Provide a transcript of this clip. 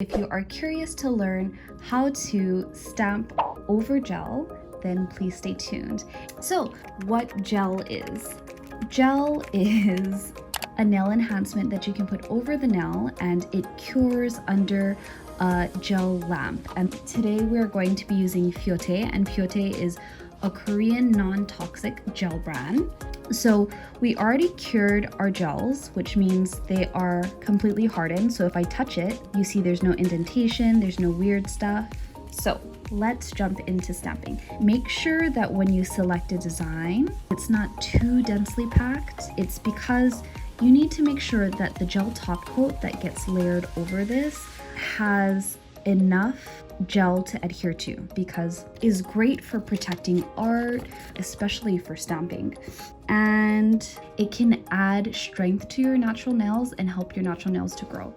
If you are curious to learn how to stamp over gel, then please stay tuned. So, what gel is? Gel is a nail enhancement that you can put over the nail and it cures under a gel lamp. And today we're going to be using Fyote, and Fyote is a Korean non-toxic gel brand. So we already cured our gels, which means they are completely hardened. So if I touch it, you see there's no indentation, there's no weird stuff. So let's jump into stamping. Make sure that when you select a design, it's not too densely packed. It's because you need to make sure that the gel top coat that gets layered over this has enough gel to adhere to, because is great for protecting art, especially for stamping, and it can add strength to your natural nails and help your natural nails to grow.